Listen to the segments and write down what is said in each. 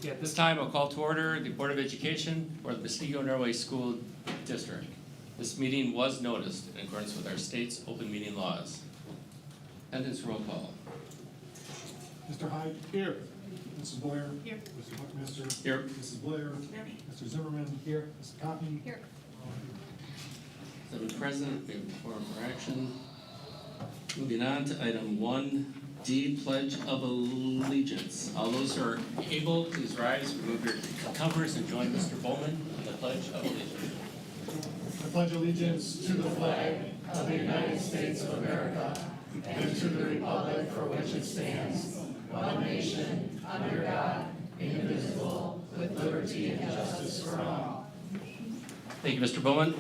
At this time, I'll call to order the Board of Education for the Muskego-Norway School District. This meeting was noticed in accordance with our state's open meeting laws. Attendance roll call. Mr. Hyde? Here. Mrs. Blair? Here. Mr. Buckminster? Here. Mrs. Blair? Here. Mr. Zimmerman? Here. Mrs. Coffey? Here. 7 present, we have a quorum for action. Moving on to item 1D, Pledge of Allegiance. All those who are able, please rise, remove your covers, and join Mr. Bowman in the Pledge of Allegiance. I pledge allegiance to the flag of the United States of America and to the republic for which it stands, one nation, under God, indivisible, with liberty and justice for all. Thank you, Mr. Bowman.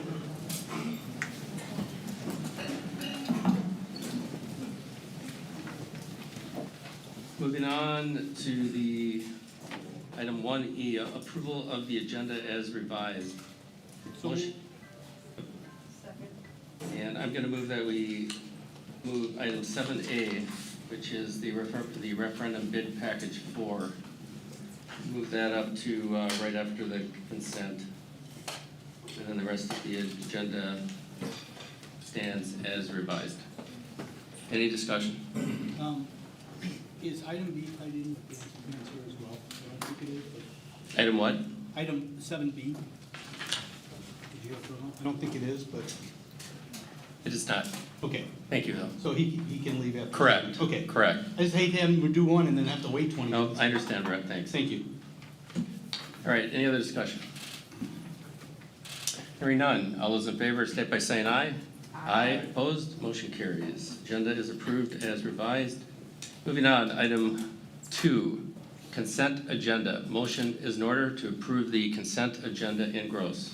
Moving on to the item 1E, approval of the agenda as revised. Motion. And I'm going to move that we move item 7A, which is the referendum bid package 4. Move that up to right after the consent. And then the rest of the agenda stands as revised. Any discussion? Is item B, I didn't get the answer as well. I don't think it is, but Item what? item 7B. Did you have to know? I don't think it is, but, It is not. okay. Thank you, though. So he can leave after. Correct. Okay. Correct. I just hate to have him do one and then have to wait 20 No, minutes. I understand, Brett, thanks. Thank you. All right, any other discussion? Hearing none, all those in favor state by saying aye. Aye. Opposed, motion carries. Agenda is approved as revised. Moving on, item 2, consent agenda. Motion is in order to approve the consent agenda in gross.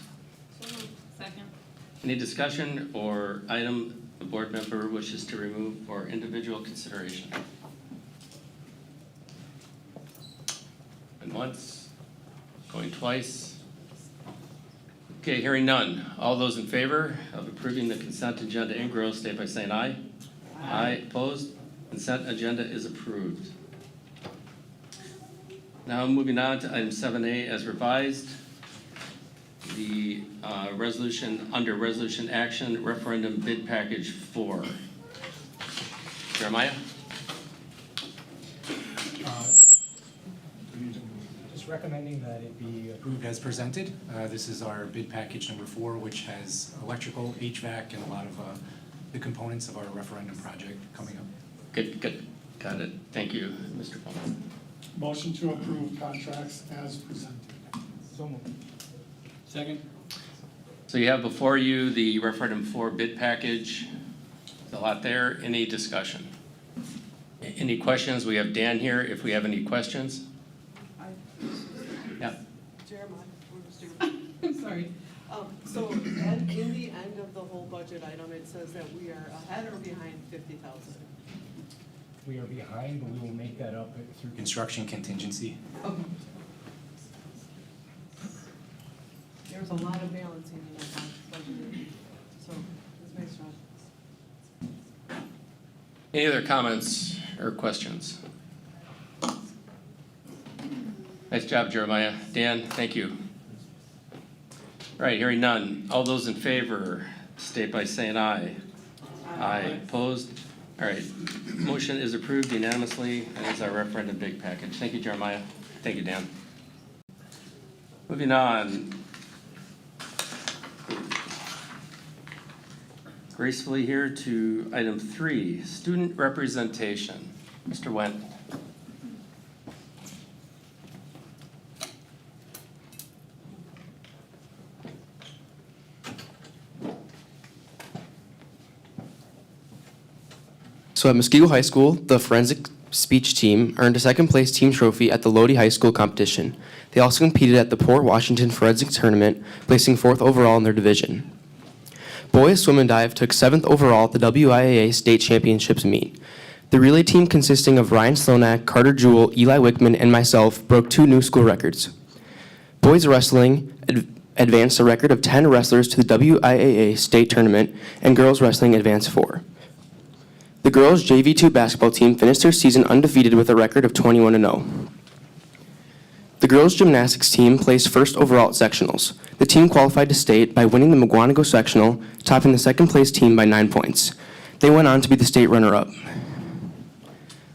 So moved. Second. Any discussion or item the board member wishes to remove for individual consideration? And once, going twice. Okay, hearing none. All those in favor of approving the consent agenda in gross, state by saying aye. Aye. Opposed? Consent agenda is approved. Now moving on to item 7A as revised. The resolution, under resolution action, referendum bid package 4. Jeremiah? Just recommending that it be approved as presented. This is our bid package number 4, which has electrical, HVAC, and a lot of the components of our referendum project coming up. Good, good. Got it. Thank you, Mr. Palmer. Motion to approve contracts as presented. So moved. Second. So you have before you the referendum 4 bid package. There's a lot there. Any discussion? Any questions? We have Dan here if we have any questions. Yeah. Jeremiah, I'm sorry. So in the end of the whole budget item, it says that we are ahead or behind 50,000? We are behind, but we will make that up through construction contingency. Okay. There's a lot of balancing in that budget, so it's nice job. Any other comments or questions? Nice job, Jeremiah. Dan, thank you. All right, hearing none. All those in favor, state by saying aye. Aye. Opposed? All right, motion is approved unanimously, and it's our referendum big package. Thank you, Jeremiah. Thank you, Dan. Moving on. Gracefully here to item 3, student representation. Mr. Wendt. So at Muskego High School, the forensic speech team earned a second-place team trophy at the Lodi High School competition. They also competed at the Port Washington Forensic Tournament, placing 4th overall in their division. Boys swim and dive took 7th overall at the WIAA State Championships meet. The relay team, consisting of Ryan Slonak, Carter Jewell, Eli Wickman, and myself, broke 2 new school records. Boys wrestling advanced a record of 10 wrestlers to the WIAA State Tournament, and girls wrestling advanced 4. The girls' JV2 basketball team finished their season undefeated with a record of 21-0. The girls' gymnastics team placed first overall at sectionals. The team qualified to state by winning the McGuanago sectional, topping the second-place team by 9 points. They went on to be the state runner-up.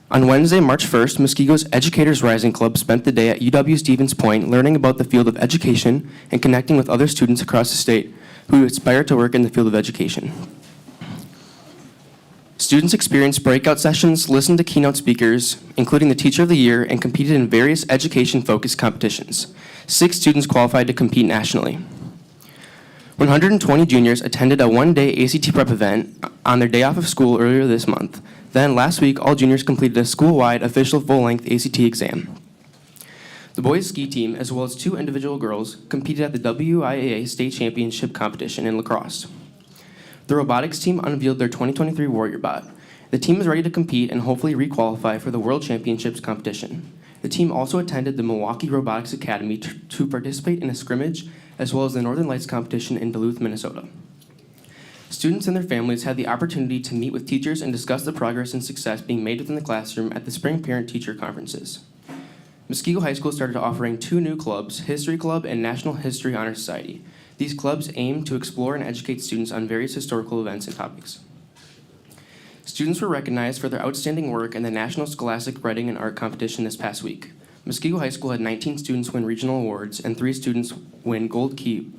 On Wednesday, March 1st, Muskego's Educators Rising Club spent the day at UW-Stevens Point learning about the field of education and connecting with other students across the state who aspire to work in the field of education. Students experienced breakout sessions, listened to keynote speakers, including the Teacher of the Year, and competed in various education-focused competitions. 6 students qualified to compete nationally. 120 juniors attended a one-day ACT prep event on their day off of school earlier this month. Then, last week, all juniors completed a school-wide official full-length ACT exam. The boys' ski team, as well as 2 individual girls, competed at the WIAA State Championship competition in lacrosse. The robotics team unveiled their 2023 Warrior Bot. The team is ready to compete and hopefully re-qualify for the World Championships competition. The team also attended the Milwaukee Robotics Academy to participate in a scrimmage, as well as the Northern Lights competition in Duluth, Minnesota. Students and their families had the opportunity to meet with teachers and discuss the progress and success being made within the classroom at the spring parent-teacher conferences. Muskego High School started offering 2 new clubs, History Club and National History Honor Society. These clubs aim to explore and educate students on various historical events and topics. Students were recognized for their outstanding work in the National Scholastic Writing and Art Competition this past week. Muskego High School had 19 students win regional awards and 3 students win Gold Key,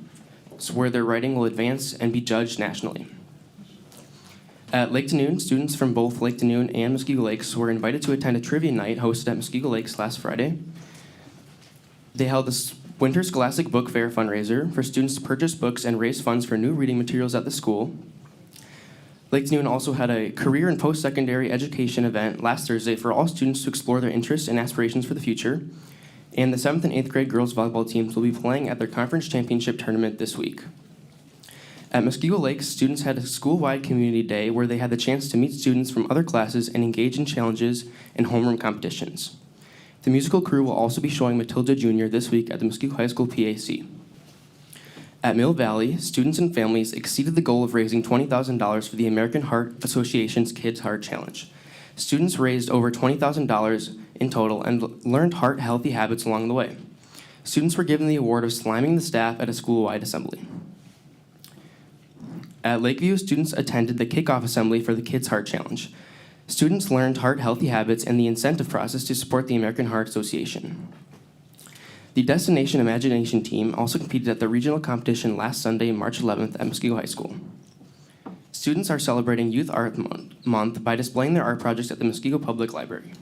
where their writing will advance and be judged nationally. At Lake Danoon, students from both Lake Danoon and Muskego Lakes were invited to attend a trivia night hosted at Muskego Lakes last Friday. They held a Winter Scholastic Book Fair fundraiser for students to purchase books and raise funds for new reading materials at the school. Lake Danoon also had a career and post-secondary education event last Thursday for all students to explore their interests and aspirations for the future. And the 7th and 8th grade girls volleyball teams will be playing at their conference championship tournament this week. At Muskego Lakes, students had a school-wide community day where they had the chance to meet students from other classes and engage in challenges and homeroom competitions. The musical crew will also be showing Matilda Jr. this week at the Muskego High School PAC. At Mill Valley, students and families exceeded the goal of raising $20,000 for the American Heart Association's Kids Heart Challenge. Students raised over $20,000 in total and learned heart-healthy habits along the way. Students were given the award of sliming the staff at a school-wide assembly. At Lakeview, students attended the kickoff assembly for the Kids Heart Challenge. Students learned heart-healthy habits and the incentive process to support the American Heart Association. The Destination Imagination team also competed at the regional competition last Sunday, March 11th at Muskego High School. Students are celebrating Youth Art Month by displaying their art projects at the Muskego Public Library.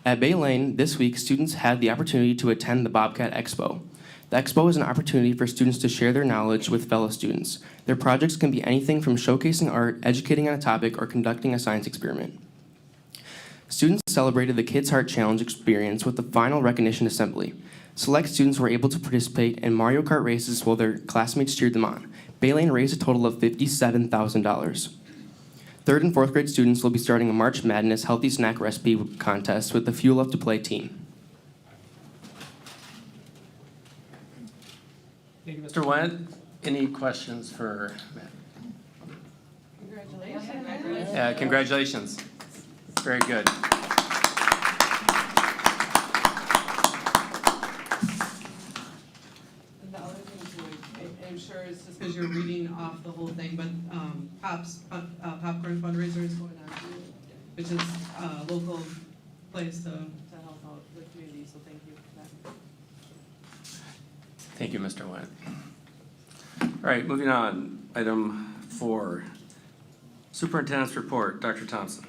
At Bay Lane, this week, students had the opportunity to attend the Bobcat Expo. The expo is an opportunity for students to share their knowledge with fellow students. Their projects can be anything from showcasing art, educating on a topic, or conducting a science experiment. Students celebrated the Kids Heart Challenge experience with the final recognition assembly. Select students were able to participate in Mario Kart races while their classmates cheered them on. Bay Lane raised a total of $57,000. 3rd and 4th grade students will be starting a March Madness Healthy Snack Recipe contest with the Fuel Up to Play team. Thank you, Mr. Wendt. Any questions for Matt? Congratulations. Yeah, congratulations. Very good. And the other thing too, I'm sure it's just because you're reading off the whole thing, but popcorn fundraiser is going on too, which is a local place to help out the community, so thank you for that. Thank you, Mr. Wendt. All right, moving on. Item 4, Superintendent's Report. Dr. Thompson.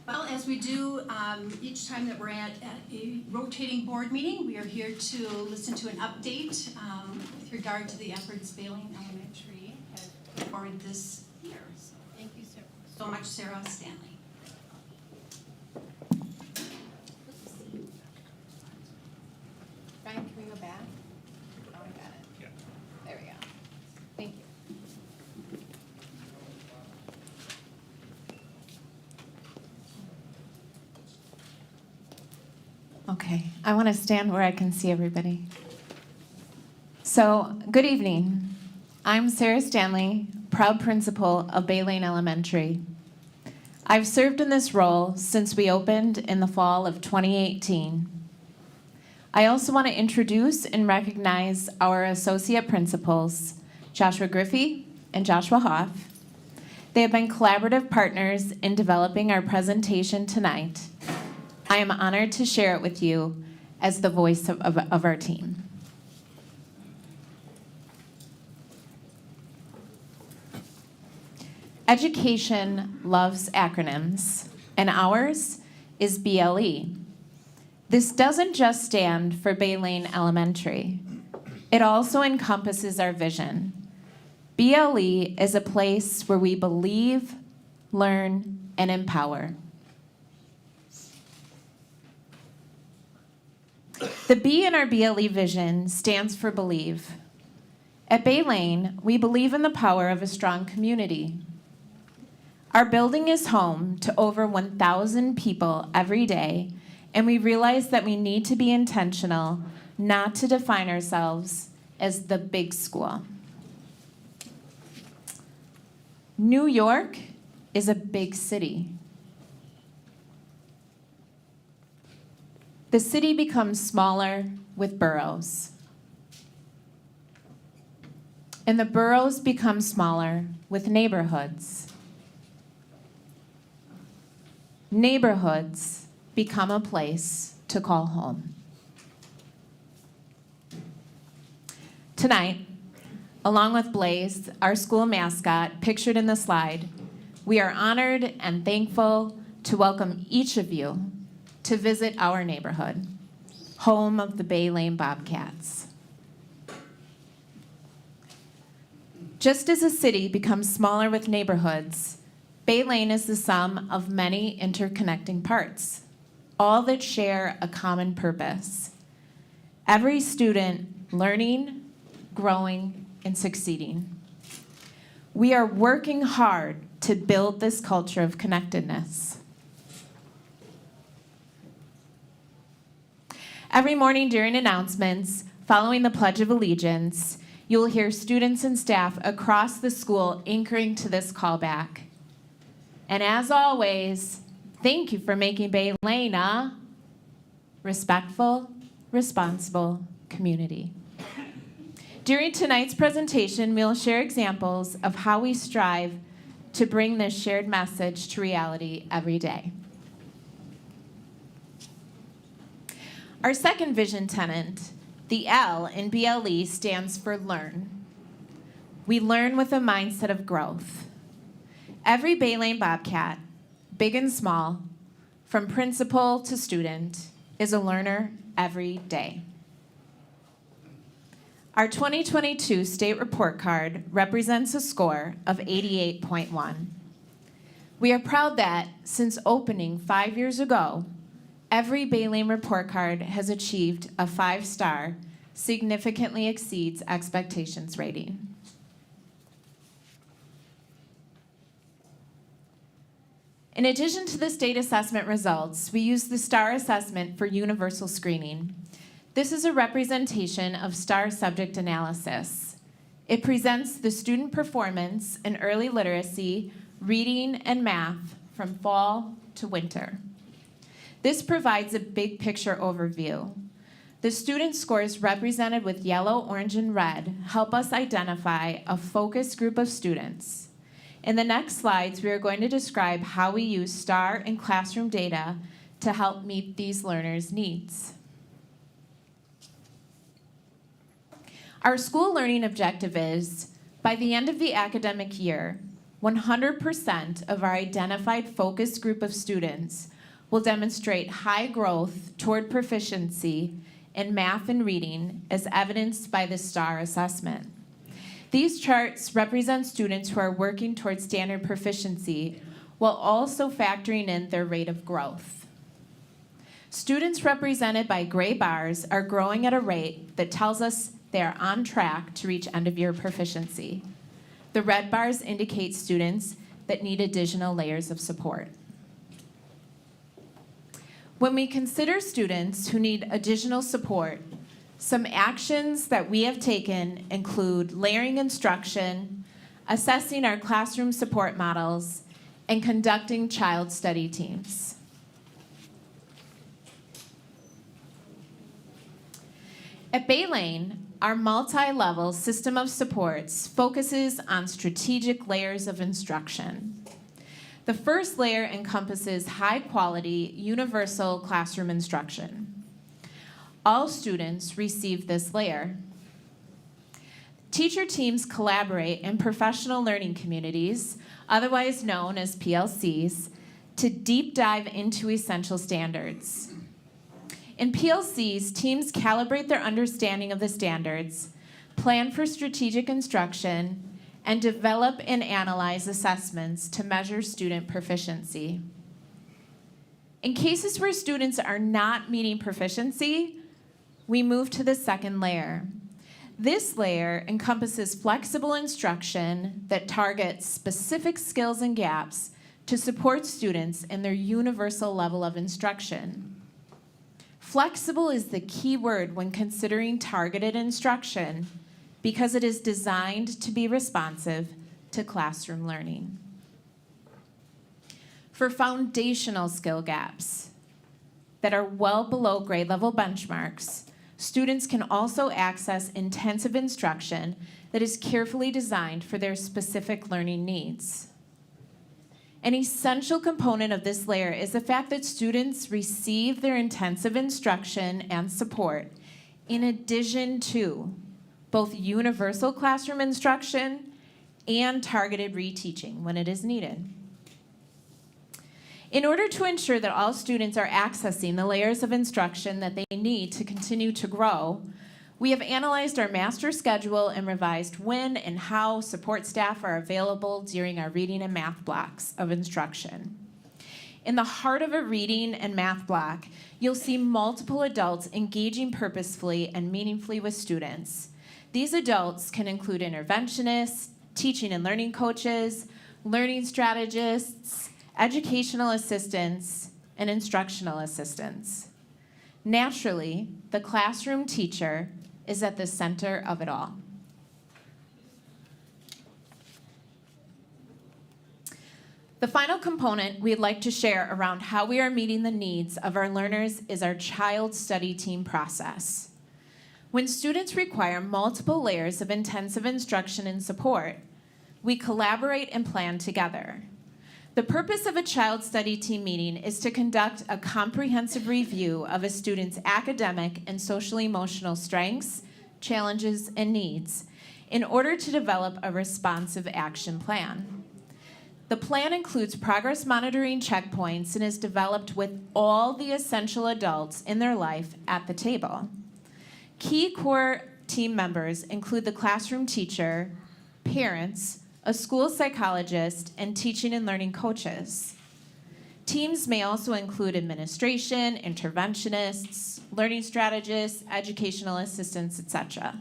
Well, as we do each time that we're at a rotating board meeting, we are here to listen to an update with regard to the efforts Bayline Elementary has forwarded this year. So thank you so much, Sarah Stanley. Brian, can we go back? Oh, I got it. Yeah. There we go. Thank you. Okay, I want to stand where I can see everybody. So, good evening. I'm Sarah Stanley, proud principal of Bay Lane Elementary. I've served in this role since we opened in the fall of 2018. I also want to introduce and recognize our associate principals, Joshua Griffey and Joshua Hoff. They have been collaborative partners in developing our presentation tonight. I am honored to share it with you as the voice of our team. Education loves acronyms, and ours is BLE. This doesn't just stand for Bay Lane Elementary. It also encompasses our vision. BLE is a place where we believe, learn, and empower. The B in our BLE vision stands for believe. At Bay Lane, we believe in the power of a strong community. Our building is home to over 1,000 people every day, and we realize that we need to be intentional not to define ourselves as the big school. New York is a big city. The city becomes smaller with boroughs. And the boroughs become smaller with neighborhoods. Neighborhoods become a place to call home. Tonight, along with Blaze, our school mascot, pictured in the slide, we are honored and thankful to welcome each of you to visit our neighborhood, home of the Bay Lane Bobcats. Just as a city becomes smaller with neighborhoods, Bay Lane is the sum of many interconnecting parts, all that share a common purpose. Every student learning, growing, and succeeding. We are working hard to build this culture of connectedness. Every morning during announcements, following the Pledge of Allegiance, you will hear students and staff across the school anchoring to this callback. And as always, thank you for making Bay Lane a respectful, responsible community. During tonight's presentation, we'll share examples of how we strive to bring this shared message to reality every day. Our second vision tenet, the L in BLE, stands for learn. We learn with a mindset of growth. Every Bay Lane Bobcat, big and small, from principal to student, is a learner every day. Our 2022 state report card represents a score of 88.1. We are proud that, since opening 5 years ago, every Bay Lane report card has achieved a 5-star, significantly exceeds expectations rating. In addition to the state assessment results, we use the STAR assessment for universal screening. This is a representation of STAR subject analysis. It presents the student performance in early literacy, reading, and math from fall to winter. This provides a big picture overview. The student scores represented with yellow, orange, and red help us identify a focused group of students. In the next slides, we are going to describe how we use STAR and classroom data to help meet these learners' needs. Our school learning objective is, by the end of the academic year, 100% of our identified focus group of students will demonstrate high growth toward proficiency in math and reading as evidenced by the STAR assessment. These charts represent students who are working towards standard proficiency while also factoring in their rate of growth. Students represented by gray bars are growing at a rate that tells us they are on track to reach end-of-year proficiency. The red bars indicate students that need additional layers of support. When we consider students who need additional support, some actions that we have taken include layering instruction, assessing our classroom support models, and conducting child study teams. At Bay Lane, our multi-level system of supports focuses on strategic layers of instruction. The first layer encompasses high-quality, universal classroom instruction. All students receive this layer. Teacher teams collaborate in professional learning communities, otherwise known as PLCs, to deep dive into essential standards. In PLCs, teams calibrate their understanding of the standards, plan for strategic instruction, and develop and analyze assessments to measure student proficiency. In cases where students are not meeting proficiency, we move to the second layer. This layer encompasses flexible instruction that targets specific skills and gaps to support students in their universal level of instruction. Flexible is the key word when considering targeted instruction because it is designed to be responsive to classroom learning. For foundational skill gaps that are well below grade level benchmarks, students can also access intensive instruction that is carefully designed for their specific learning needs. An essential component of this layer is the fact that students receive their intensive instruction and support in addition to both universal classroom instruction and targeted reteaching when it is needed. In order to ensure that all students are accessing the layers of instruction that they need to continue to grow, we have analyzed our master schedule and revised when and how support staff are available during our reading and math blocks of instruction. In the heart of a reading and math block, you'll see multiple adults engaging purposefully and meaningfully with students. These adults can include interventionists, teaching and learning coaches, learning strategists, educational assistants, and instructional assistants. Naturally, the classroom teacher is at the center of it all. The final component we'd like to share around how we are meeting the needs of our learners is our child study team process. When students require multiple layers of intensive instruction and support, we collaborate and plan together. The purpose of a child study team meeting is to conduct a comprehensive review of a student's academic and social-emotional strengths, challenges, and needs in order to develop a responsive action plan. The plan includes progress monitoring checkpoints and is developed with all the essential adults in their life at the table. Key core team members include the classroom teacher, parents, a school psychologist, and teaching and learning coaches. Teams may also include administration, interventionists, learning strategists, educational assistants, etc.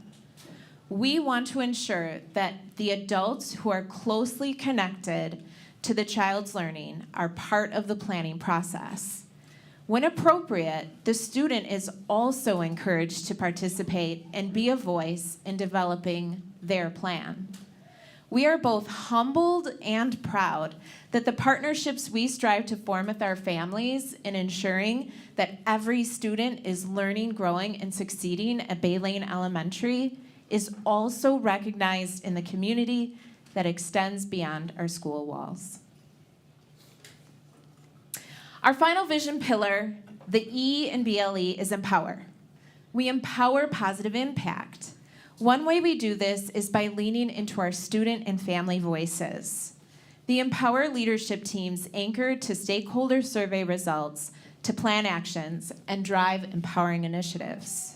We want to ensure that the adults who are closely connected to the child's learning are part of the planning process. When appropriate, the student is also encouraged to participate and be a voice in developing their plan. We are both humbled and proud that the partnerships we strive to form with our families in ensuring that every student is learning, growing, and succeeding at Bay Lane Elementary is also recognized in the community that extends beyond our school walls. Our final vision pillar, the E in BLE, is empower. We empower positive impact. One way we do this is by leaning into our student and family voices. The Empower leadership teams anchor to stakeholder survey results to plan actions and drive empowering initiatives.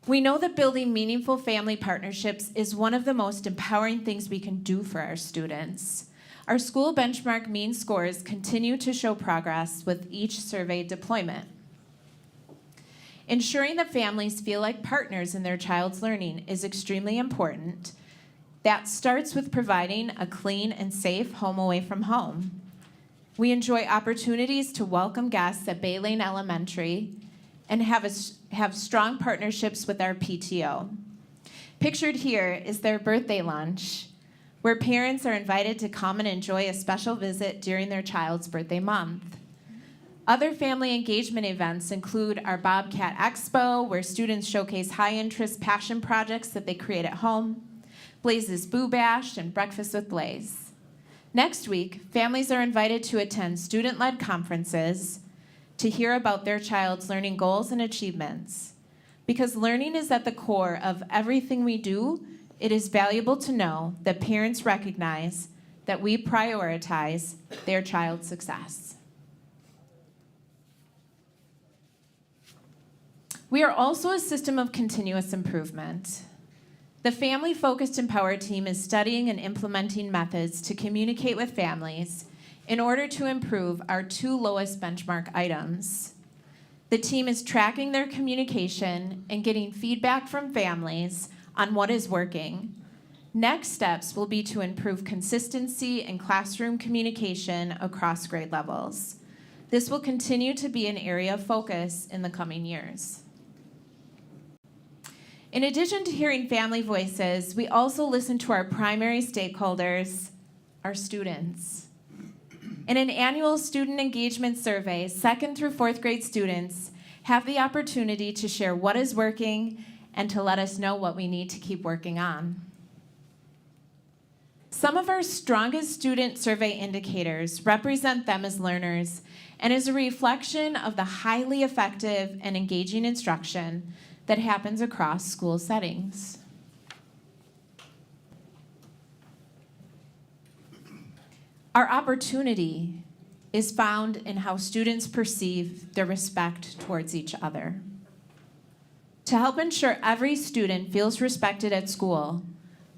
We know that building meaningful family partnerships is one of the most empowering things we can do for our students. Our school benchmark mean scores continue to show progress with each survey deployment. Ensuring that families feel like partners in their child's learning is extremely important. That starts with providing a clean and safe home away from home. We enjoy opportunities to welcome guests at Bay Lane Elementary and have strong partnerships with our PTO. Pictured here is their birthday lunch, where parents are invited to come and enjoy a special visit during their child's birthday month. Other family engagement events include our Bobcat Expo, where students showcase high-interest passion projects that they create at home, Blaze's Boo Bash, and Breakfast with Blaze. Next week, families are invited to attend student-led conferences to hear about their child's learning goals and achievements. Because learning is at the core of everything we do, it is valuable to know that parents recognize that we prioritize their child's success. We are also a system of continuous improvement. The Family Focused Empower team is studying and implementing methods to communicate with families in order to improve our 2 lowest benchmark items. The team is tracking their communication and getting feedback from families on what is working. Next steps will be to improve consistency in classroom communication across grade levels. This will continue to be an area of focus in the coming years. In addition to hearing family voices, we also listen to our primary stakeholders, our students. In an annual student engagement survey, 2nd through 4th grade students have the opportunity to share what is working and to let us know what we need to keep working on. Some of our strongest student survey indicators represent them as learners and is a reflection of the highly effective and engaging instruction that happens across school settings. Our opportunity is found in how students perceive their respect towards each other. To help ensure every student feels respected at school,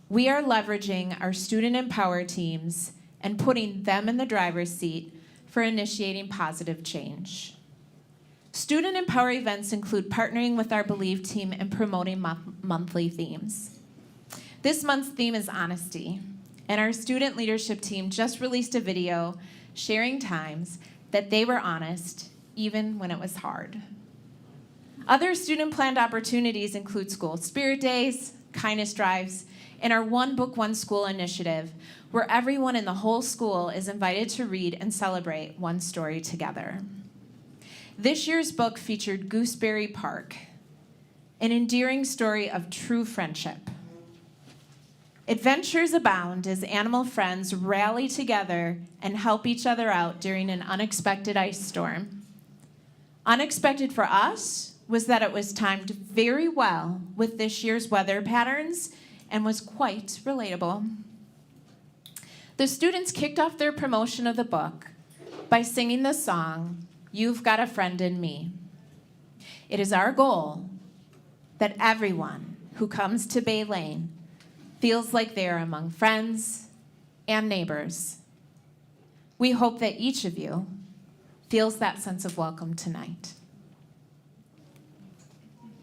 we are leveraging our Student Empower teams and putting them in the driver's seat for initiating positive change. Student Empower events include partnering with our Believe team and promoting monthly themes. This month's theme is honesty, and our student leadership team just released a video sharing times that they were honest, even when it was hard. Other student-planned opportunities include school spirit days, kindness drives, and our One Book, One School initiative, where everyone in the whole school is invited to read and celebrate one story together. This year's book featured Gooseberry Park, an endearing story of true friendship. Adventures abound as animal friends rally together and help each other out during an unexpected ice storm. Unexpected for us was that it was timed very well with this year's weather patterns and was quite relatable. The students kicked off their promotion of the book by singing the song, "You've Got a Friend in Me." It is our goal that everyone who comes to Bay Lane feels like they are among friends and neighbors. We hope that each of you feels that sense of welcome tonight.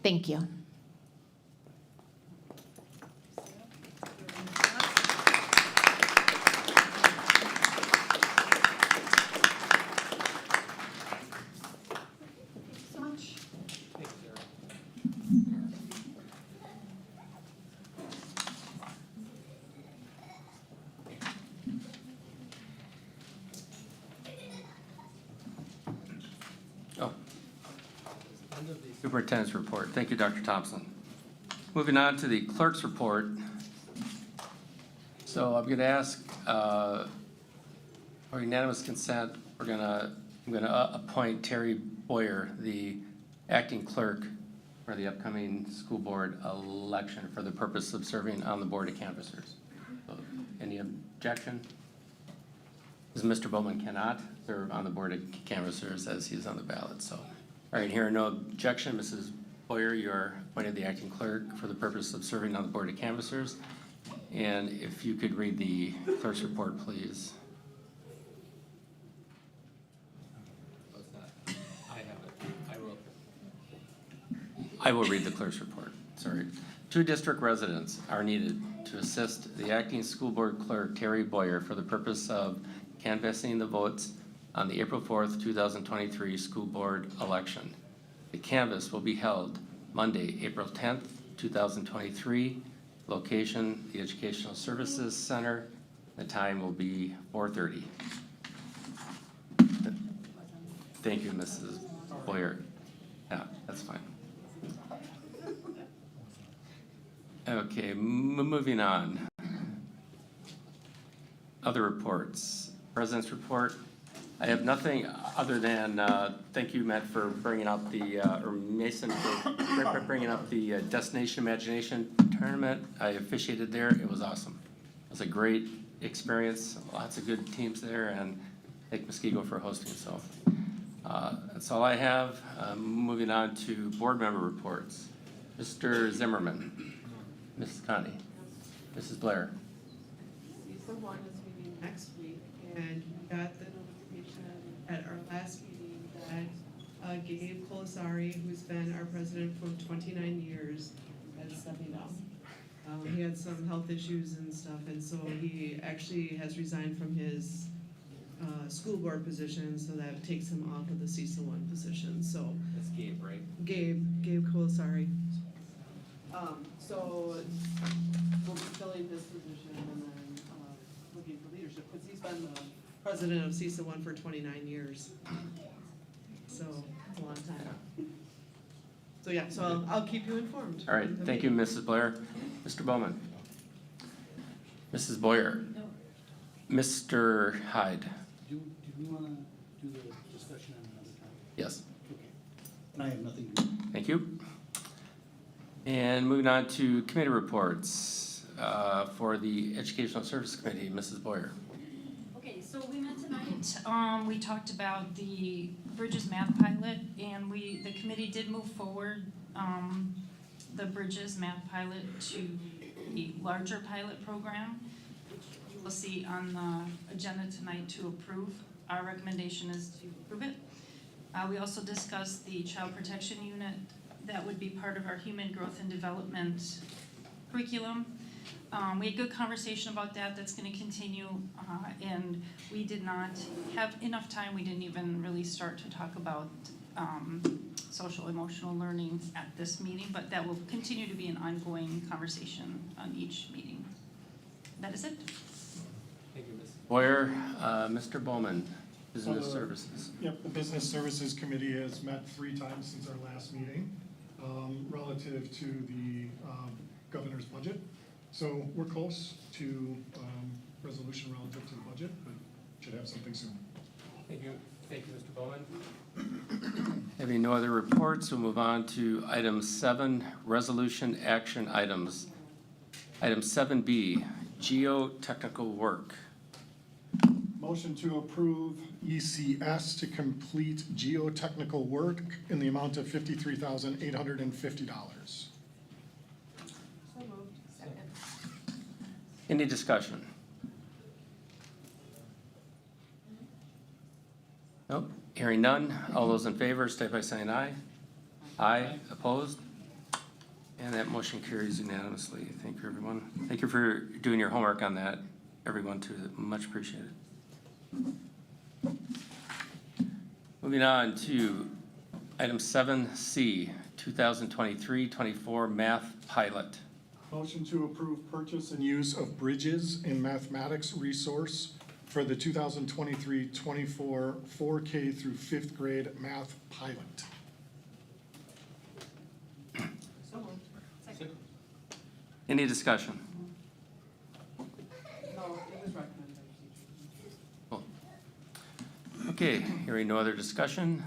Thank you. Superintendent's report. Thank you, Dr. Thompson. Moving on to the clerk's report. So I'm going to ask for unanimous consent. I'm going to appoint Terry Boyer, the acting clerk for the upcoming school board election for the purpose of serving on the board of canvassers. So, any objection? Because Mr. Bowman cannot serve on the board of canvassers as he is on the ballot. So. All right, hearing no objection, Mrs. Boyer, you are appointed the acting clerk for the purpose of serving on the board of canvassers. And if you could read the clerk's report, please. I have it. I will read the clerk's report, sorry. 2 district residents are needed to assist the acting school board clerk, Terry Boyer, for the purpose of canvassing the votes on the April 4th, 2023 school board election. The canvass will be held Monday, April 10th, 2023. Location, the Educational Services Center. The time will be 4:30. Thank you, Mrs. Boyer. Yeah, that's fine. Okay, moving on. Other reports. President's report. I have nothing other than, thank you, Matt, for bringing up the, or Mason for bringing up the Destination Imagination Tournament. I officiated there. It was awesome. It was a great experience. Lots of good teams there, and thank Muskego for hosting. So that's all I have. Moving on to board member reports. Mr. Zimmerman, Mrs. Connie, Mrs. Blair. CISA 1 is meeting next week, and we got the notification at our last meeting that Gabe Colasari, who's been our president for 29 years, is stepping down. He had some health issues and stuff, and so he actually has resigned from his school board position, so that takes him off of the CISA 1 position, so. That's Gabe, right? Gabe Colasari. So we'll be filling his position and then looking for leadership, because he's been the president of CISA 1 for 29 years. So it's a long time. So yeah, so I'll keep you informed. All right, thank you, Mrs. Blair. Mr. Bowman. Mrs. Boyer. Mr. Hyde. Do we want to do the discussion on another time? Yes, Okay. And I have nothing to do. thank you. And moving on to committee reports for the Educational Service Committee, Mrs. Boyer. Okay, so we met tonight, we talked about the Bridges Math Pilot, and the committee did move forward, the Bridges Math Pilot to a larger pilot program, which you will see on the agenda tonight to approve. Our recommendation is to approve it. We also discussed the Child Protection Unit that would be part of our Human Growth and Development curriculum. We had good conversation about that. That's going to continue, and we did not have enough time. We didn't even really start to talk about social emotional learning at this meeting, but that will continue to be an ongoing conversation on each meeting. That is it. Thank you, Mrs. Boyer. Mr. Bowman, Business Services. Yep, the Business Services Committee has met 3 times since our last meeting relative to the governor's budget. So we're close to resolution relative to the budget, but should have something soon. Thank you, Mr. Bowman. Having no other reports, we'll move on to item 7, resolution action items. Item 7B, geotechnical work. Motion to approve ECS to complete geotechnical work in the amount of $53,850. So moved. Second. Any discussion? Nope, hearing none. All those in favor, state by saying aye. Aye, opposed? And that motion carries unanimously. Thank you, everyone. Thank you for doing your homework on that, everyone, too. Much appreciated. Moving on to item 7C, 2023-24 math pilot. Motion to approve purchase and use of Bridges in Mathematics resource for the 2023-24 4K through 5th grade math pilot. So moved. Second. Any discussion? No, it was recommended. Cool. Okay, hearing no other discussion.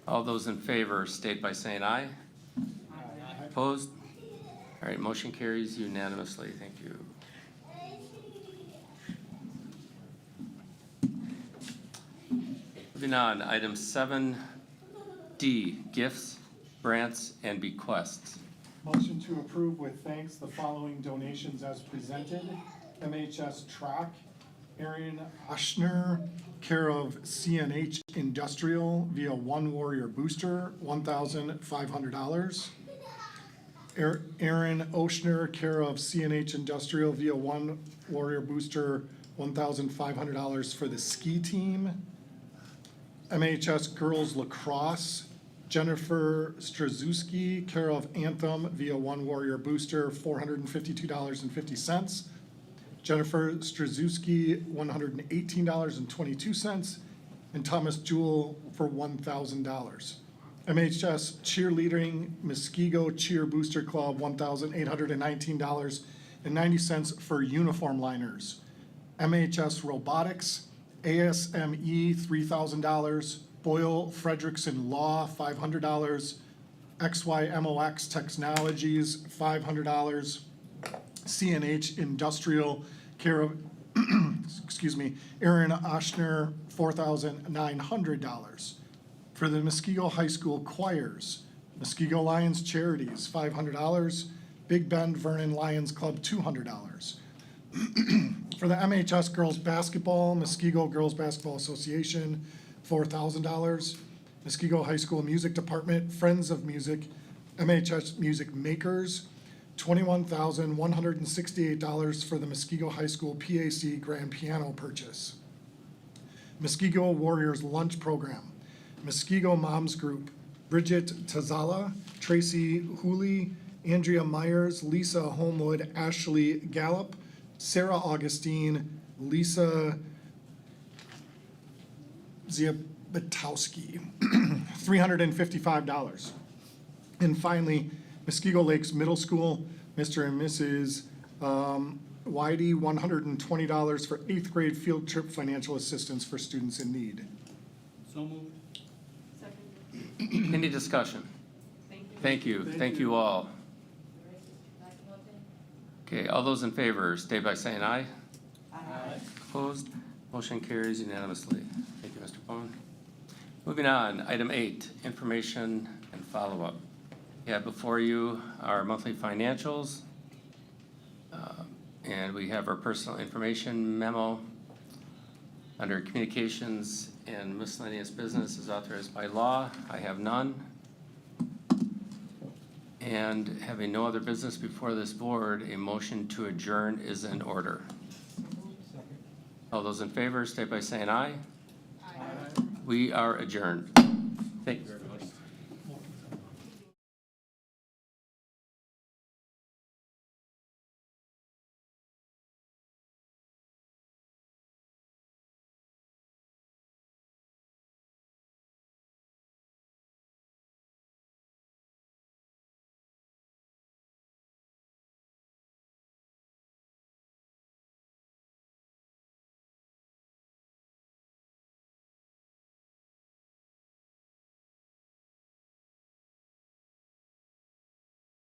All those in favor state by saying aye. Opposed? All right, motion carries unanimously. Thank you. Moving on, item 7D, gifts, grants, and bequests. Motion to approve with thanks the following donations as presented. MHS Track, Aaron Oshner, care of CNH Industrial via One Warrior Booster, $1,500. Aaron Oshner, care of CNH Industrial via One Warrior Booster, $1,500 for the ski team. MHS Girls Lacrosse, Jennifer Straczewski, care of Anthem via One Warrior Booster, $452.50. Jennifer Straczewski, $118.22. and Thomas Jewell for $1,000. MHS Cheerleading Muskego Cheer Booster Club, $1,819.90 for uniform liners. MHS Robotics, ASME, $3,000. Boyle Frederickson Law, $500. XYMOX Technologies, $500. CNH Industrial Care of, excuse me, Aaron Oshner, $4,900. For the Muskego High School choirs, Muskego Lions Charities, $500. Big Bend Vernon Lions Club, $200. For the MHS Girls Basketball, Muskego Girls Basketball Association, $4,000. Muskego High School Music Department, Friends of Music, MHS Music Makers, $21,168 for the Muskego High School PAC grand piano purchase. Muskego Warriors Lunch Program, Muskego Moms Group, Bridget Tazala, Tracy Hooley, Andrea Myers, Lisa Homewood, Ashley Gallup, Sarah Augustine, Lisa Ziabatowski, $355. And finally, Muskego Lakes Middle School, Mr. and Mrs. Whitey, $120 for 8th grade field trip financial assistance for students in need. So moved. Any discussion? Thank you. Thank you all. Okay, all those in favor, state by saying aye. Aye. Opposed? Motion carries unanimously. Thank you, Mr. Bone. Moving on, item 8, information and follow-up. We have before you our monthly financials, and we have our personal information memo. Under communications and miscellaneous business is authorized by law. I have none. And having no other business before this board, a motion to adjourn is in order. All those in favor, state by saying aye. Aye. We are adjourned.